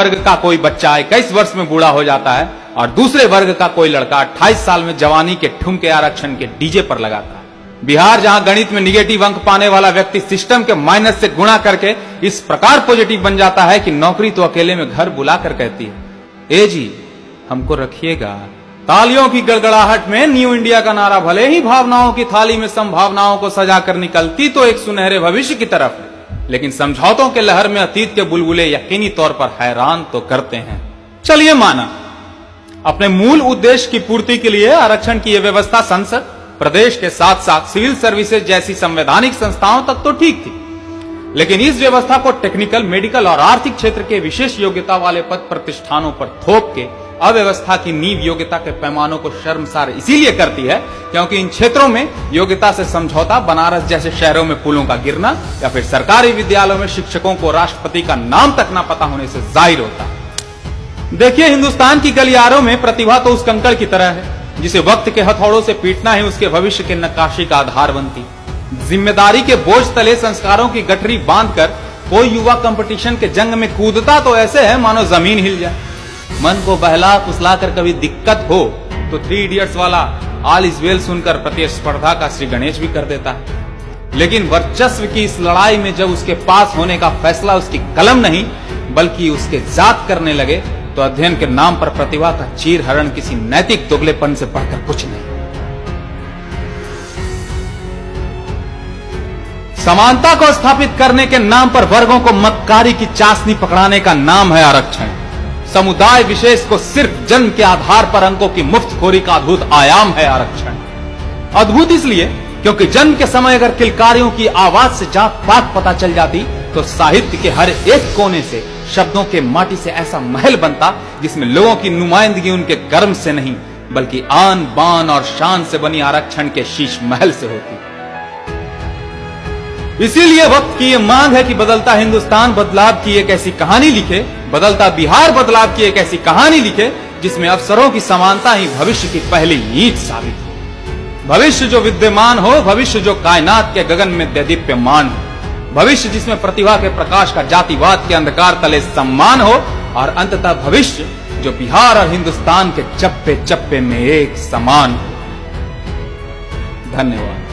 वर्ग का कोई बच्चा 21 वर्ष में बूढ़ा हो जाता है और दूसरे वर्ग का कोई लड़का 28 साल में जवानी के ठुमके आरक्षण के डीजे पर लगाता है। बिहार जहां गणित में निगेटिव अंक पाने वाला व्यक्ति सिस्टम के माइनस से गुणा करके इस प्रकार पॉजिटिव बन जाता है कि नौकरी तो अकेले में घर बुलाकर कहती है, ए जी हमको रखिएगा। तालियों की गड़गड़ाहट में न्यू इंडिया का नारा भले ही भावनाओं की थाली में संभावनाओं को सजाकर निकलती तो एक सुनहरे भविष्य की तरफ है, लेकिन समझौतों के लहर में अतीत के बुलबुले यकीनी तौर पर हैरान तो करते हैं। चलिए माना अपने मूल उद्देश्य की पूर्ति के लिए आरक्षण की यह व्यवस्था संसद, प्रदेश के साथ साथ सिविल सर्विसेज जैसी संवैधानिक संस्थाओं तक तो ठीक थी, लेकिन इस व्यवस्था को टेक्निकल, मेडिकल और आर्थिक क्षेत्र के विशेष योग्यता वाले पद प्रतिष्ठानों पर थोप के अव्यवस्था की नींव योग्यता के पैमानों को शर्मसार इसीलिए करती है क्योंकि इन क्षेत्रों में योग्यता से समझौता बनारस जैसे शहरों में पुलों का गिरना या फिर सरकारी विद्यालयों में शिक्षकों को राष्ट्रपति का नाम तक ना पता होने से जाहिर होता है। देखिए, हिंदुस्तान की गलियारों में प्रतिभा तो उस कंकड़ की तरह है जिसे वक्त के हथौड़ों से पीटना ही उसके भविष्य के नक्काशी का आधार बनती। जिम्मेदारी के बोझ तले संस्कारों की गठरी बांधकर कोई युवा कंपटीशन के जंग में कूदता तो ऐसे है मानो जमीन हिल जाए। मन को बहला फुसला कर कभी दिक्कत हो तो 3 इडियट्स वाला ऑल इज वेल सुनकर प्रतिस्पर्धा का श्री गणेश भी कर देता है, लेकिन वर्चस्व की इस लड़ाई में जब उसके पास होने का फैसला उसकी कलम नहीं बल्कि उसके जात करने लगे तो अध्ययन के नाम पर प्रतिभा का चीर हरण किसी नैतिक दोगलेपन से बढ़कर कुछ नहीं। समानता को स्थापित करने के नाम पर वर्गों को मक्कारी की चाशनी पकड़ाने का नाम है आरक्षण। समुदाय विशेष को सिर्फ जन्म के आधार पर अंकों की मुफ्तखोरी का अद्भुत आयाम है आरक्षण। अद्भुत इसलिए क्योंकि जन्म के समय अगर किलकारियों की आवाज से जात पात पता चल जाती तो साहित्य के हर एक कोने से शब्दों के माटी से ऐसा महल बनता जिसमें लोगों की नुमाइंदगी उनके कर्म से नहीं बल्कि आन बान और शान से बनी आरक्षण के शीश महल से होती। इसीलिए वक्त की यह मांग है कि बदलता हिंदुस्तान बदलाव की एक ऐसी कहानी लिखे, बदलता बिहार बदलाव की एक ऐसी कहानी लिखे जिसमें अवसरों की समानता ही भविष्य की पहली ईंट साबित हो। भविष्य जो विद्यमान हो, भविष्य जो कायनात के गगन में दैदीप्यमान हो, भविष्य जिसमें प्रतिभा के प्रकाश का जातिवाद के अंधकार तले सम्मान हो और अंततः भविष्य जो बिहार और हिंदुस्तान के चप्पे चप्पे में एक समान हो। धन्यवाद।